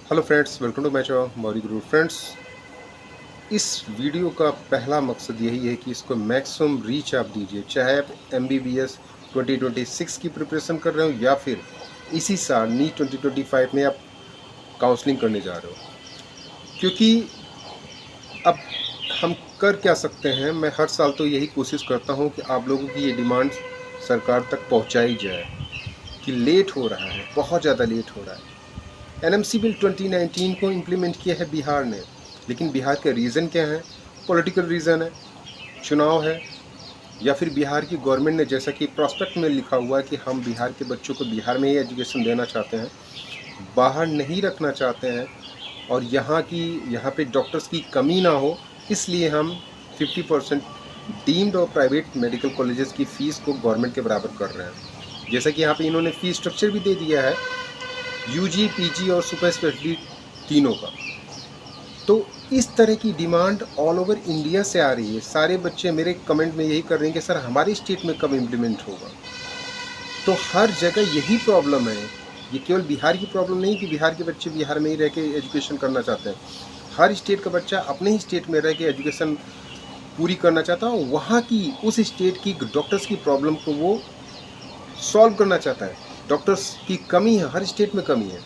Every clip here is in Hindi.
Hello friends, welcome to my channel Mauri Guru. Friends, इस वीडियो का पहला मकसद यही है कि इसको मैक्सिमम रीच आप दीजिए, चाहे आप MBBS 2026 की प्रिपरेशन कर रहे हो या फिर इसी साल नीट 2025 में आप काउंसलिंग करने जा रहे हो। क्योंकि अब हम कर क्या सकते हैं, मैं हर साल तो यही कोशिश करता हूं कि आप लोगों की ये डिमांड सरकार तक पहुंचाई जाए कि लेट हो रहा है, बहुत ज़्यादा लेट हो रहा है। NMC बिल 2019 को इम्प्लीमेंट किया है बिहार ने, लेकिन बिहार का रीज़न क्या है? पॉलिटिकल रीज़न है, चुनाव है, या फिर बिहार की गवर्नमेंट ने, जैसा कि प्रॉस्पेक्ट में लिखा हुआ है कि हम बिहार के बच्चों को बिहार में ही एजुकेशन देना चाहते हैं, बाहर नहीं रखना चाहते हैं, और यहाँ पे डॉक्टर्स की कमी ना हो, इसलिए हम 50% डीम्ड और प्राइवेट मेडिकल कॉलेजेस की फ़ीस को गवर्नमेंट के बराबर कर रहे हैं। जैसा कि यहाँ पे इन्होंने फ़ीस स्ट्रक्चर भी दे दिया है, UG, PG और सुपर स्पेशलिटी तीनों का। तो इस तरह की डिमांड ऑल ओवर इंडिया से आ रही है। सारे बच्चे मेरे कमेंट में यही कर रहे हैं कि सर हमारी स्टेट में कब इम्प्लीमेंट होगा। तो हर जगह यही प्रॉब्लम है, ये केवल बिहार की प्रॉब्लम नहीं कि बिहार के बच्चे बिहार में ही रह के एजुकेशन करना चाहते हैं। हर स्टेट का बच्चा अपने ही स्टेट में रह के एजुकेशन पूरी करना चाहता है, वहाँ की उस स्टेट की डॉक्टर्स की प्रॉब्लम को वो सॉल्व करना चाहता है। डॉक्टर्स की कमी है, हर स्टेट में कमी है।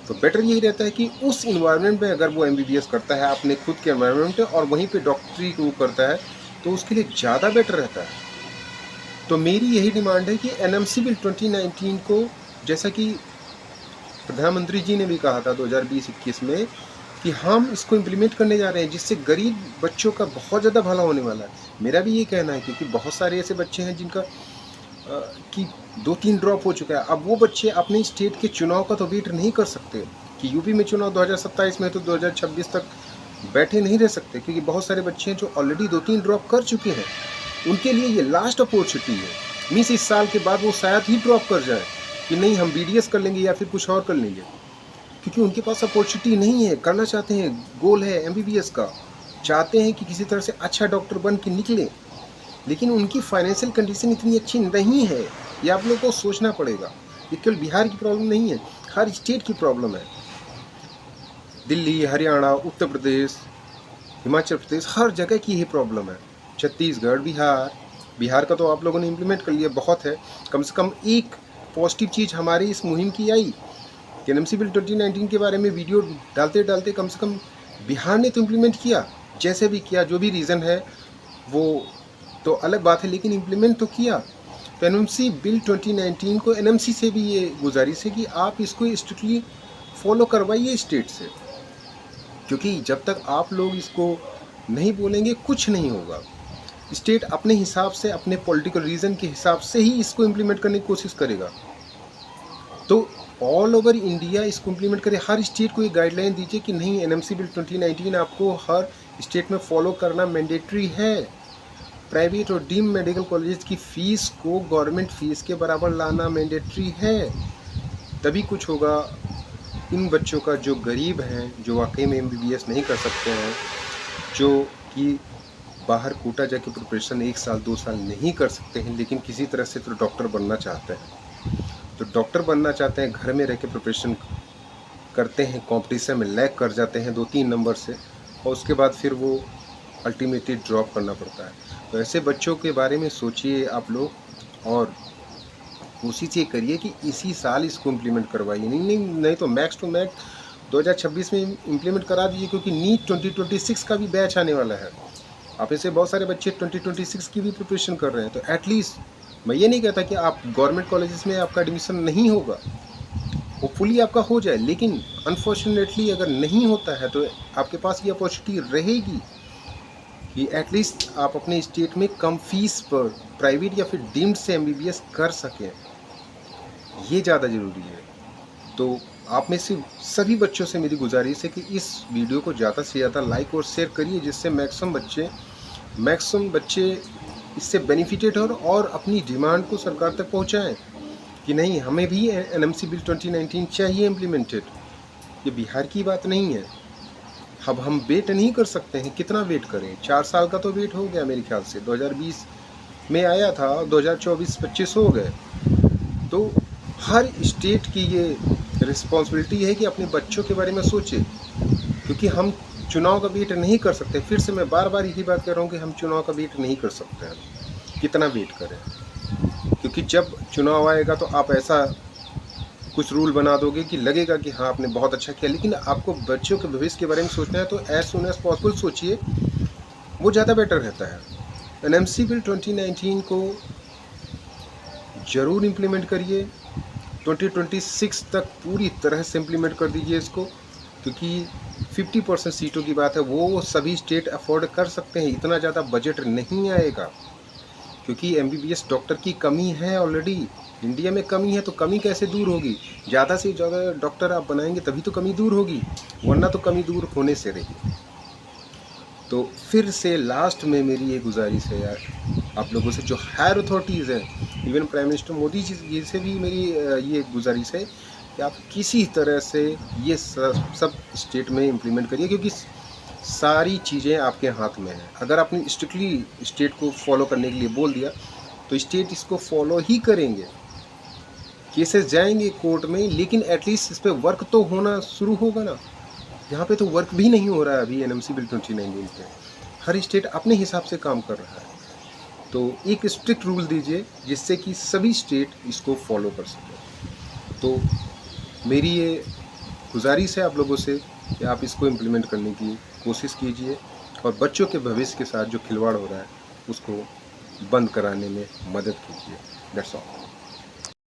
तो बेटर यही रहता है कि उस इन्वायरमेंट में अगर वो MBBS करता है अपने खुद के इन्वायरमेंट में और वहीं पे डॉक्टरी को करता है, तो उसके लिए ज़्यादा बेटर रहता है। तो मेरी यही डिमांड है कि NMC बिल 2019 को, जैसा कि प्रधानमंत्री जी ने भी कहा था 2020-21 में, कि हम इसको इम्प्लीमेंट करने जा रहे हैं, जिससे गरीब बच्चों का बहुत ज़्यादा भला होने वाला है। मेरा भी ये कहना है, क्योंकि बहुत सारे ऐसे बच्चे हैं जिनका कि 2-3 ड्रॉप हो चुका है। अब वो बच्चे अपने स्टेट के चुनाव का तो वेट नहीं कर सकते कि यूपी में चुनाव 2027 में, तो 2026 तक बैठे नहीं रह सकते, क्योंकि बहुत सारे बच्चे हैं जो ऑलरेडी 2-3 ड्रॉप कर चुके हैं। उनके लिए ये लास्ट अपॉर्चुनिटी है। मीन्स इस साल के बाद वो शायद ही ड्रॉप कर जाए कि नहीं हम BDS कर लेंगे या फिर कुछ और कर लेंगे, क्योंकि उनके पास अपॉर्चुनिटी नहीं है। करना चाहते हैं, गोल है MBBS का, चाहते हैं कि किसी तरह से अच्छा डॉक्टर बन के निकले, लेकिन उनकी फाइनेंशियल कंडीशन इतनी अच्छी नहीं है। ये आप लोगों को सोचना पड़ेगा। ये केवल बिहार की प्रॉब्लम नहीं है, हर स्टेट की प्रॉब्लम है। दिल्ली, हरियाणा, उत्तर प्रदेश, हिमाचल प्रदेश, हर जगह की यही प्रॉब्लम है। छत्तीसगढ़, बिहार का तो आप लोगों ने इम्प्लीमेंट कर लिया, बहुत है। कम से कम एक पॉजिटिव चीज़ हमारी इस मुहिम की आई कि NMC बिल 2019 के बारे में वीडियो डालते डालते कम से कम बिहार ने तो इम्प्लीमेंट किया। जैसे भी किया, जो भी रीज़न है वो तो अलग बात है, लेकिन इम्प्लीमेंट तो किया। तो NMC बिल 2019 को NMC से भी ये गुजारिश है कि आप इसको स्ट्रिक्टली फॉलो करवाइए स्टेट से, क्योंकि जब तक आप लोग इसको नहीं बोलेंगे कुछ नहीं होगा। स्टेट अपने हिसाब से, अपने पॉलिटिकल रीज़न के हिसाब से ही इसको इम्प्लीमेंट करने की कोशिश करेगा। तो ऑल ओवर इंडिया इसको इम्प्लीमेंट करे। हर स्टेट को ये गाइडलाइन दीजिए कि नहीं, NMC बिल 2019 आपको हर स्टेट में फॉलो करना मैंडेटरी है। प्राइवेट और डीम्ड मेडिकल कॉलेज की फ़ीस को गवर्नमेंट फ़ीस के बराबर लाना मैंडेटरी है, तभी कुछ होगा। इन बच्चों का जो गरीब हैं, जो वाकई में MBBS नहीं कर सकते हैं, जो कि बाहर कोटा जाके प्रिपरेशन 1 साल 2 साल नहीं कर सकते हैं, लेकिन किसी तरह से तो डॉक्टर बनना चाहते हैं, तो डॉक्टर बनना चाहते हैं, घर में रह के प्रिपरेशन करते हैं, कॉम्पिटिशन में लैग कर जाते हैं 2-3 नंबर से, और उसके बाद फिर वो अल्टीमेटली ड्रॉप करना पड़ता है। तो ऐसे बच्चों के बारे में सोचिए आप लोग, और कोशिश ये करिए कि इसी साल इसको इम्प्लीमेंट करवाइए। नहीं तो मैक्स टू मैक्स 2026 में इम्प्लीमेंट करा दीजिए, क्योंकि नीट 2026 का भी बैच आने वाला है। आप ऐसे बहुत सारे बच्चे 2026 की भी प्रिपरेशन कर रहे हैं, तो एटलीस्ट मैं ये नहीं कहता कि आप गवर्नमेंट कॉलेजेस में आपका एडमिशन नहीं होगा, होपफुली आपका हो जाए, लेकिन अनफॉर्चुनेटली अगर नहीं होता है तो आपके पास ये अपॉर्चुनिटी रहेगी कि एटलीस्ट आप अपने स्टेट में कम फीस पर प्राइवेट या फिर डीम्ड से MBBS कर सकें। ये ज़्यादा ज़रूरी है। तो आप में से सभी बच्चों से मेरी गुजारिश है कि इस वीडियो को ज़्यादा से ज़्यादा लाइक और शेयर करिए, जिससे मैक्सिमम बच्चे इससे बेनिफिटेड हो और अपनी डिमांड को सरकार तक पहुंचाएं कि नहीं, हमें भी NMC बिल 2019 चाहिए इम्प्लीमेंटेड। ये बिहार की बात नहीं है। अब हम वेट नहीं कर सकते हैं, कितना वेट करें? 4 साल का तो वेट हो गया मेरे ख्याल से। 2020 में आया था, 2024-25 हो गए। तो हर स्टेट की ये रिस्पॉन्सिबिलिटी है कि अपने बच्चों के बारे में सोचें, क्योंकि हम चुनाव का वेट नहीं कर सकते। फिर से मैं बार बार यही बात कर रहा हूँ कि हम चुनाव का वेट नहीं कर सकते हैं, कितना वेट करें, क्योंकि जब चुनाव आएगा तो आप ऐसा कुछ रूल बना दोगे कि लगेगा कि हाँ आपने बहुत अच्छा किया, लेकिन आपको बच्चों के भविष्य के बारे में सोचना है तो एज सुन एज पॉसिबल सोचिए, वो ज़्यादा बेटर रहता है। एनएमसी बिल 2019 को ज़रूर इम्प्लीमेंट करिए, 2026 तक पूरी तरह से इम्प्लीमेंट कर दीजिए इसको, क्योंकि 50% सीटों की बात है, वो सभी स्टेट अफोर्ड कर सकते हैं, इतना ज़्यादा बजट नहीं आएगा, क्योंकि एमबीबीएस डॉक्टर की कमी है ऑलरेडी, इंडिया में कमी है, तो कमी कैसे दूर होगी? ज़्यादा से ज़्यादा डॉक्टर आप बनाएंगे तभी तो कमी दूर होगी, वरना तो कमी दूर होने से रही। तो फिर से लास्ट में मेरी ये गुजारिश है यार आप लोगों से, जो हायर अथॉरिटीज़ हैं, even prime minister Modi ji से भी मेरी ये गुजारिश है कि आप किसी तरह से ये सब स्टेट में इम्प्लीमेंट करिए, क्योंकि सारी चीज़ें आपके हाथ में हैं। अगर आपने स्ट्रिक्टली स्टेट को फॉलो करने के लिए बोल दिया तो स्टेट इसको फॉलो ही करेंगे, केसेस जाएंगे कोर्ट में, लेकिन एटलीस्ट इस पर वर्क तो होना शुरू होगा ना। यहाँ पे तो वर्क भी नहीं हो रहा है अभी एनएमसी बिल 2019 पे, हर स्टेट अपने हिसाब से काम कर रहा है। तो एक स्ट्रिक्ट रूल दीजिए जिससे कि सभी स्टेट इसको फॉलो कर सकें। तो मेरी ये गुजारिश है आप लोगों से कि आप इसको इम्प्लीमेंट करने की कोशिश कीजिए और बच्चों के भविष्य के साथ जो खिलवाड़ हो रहा है उसको बंद कराने में मदद कीजिए। That's all.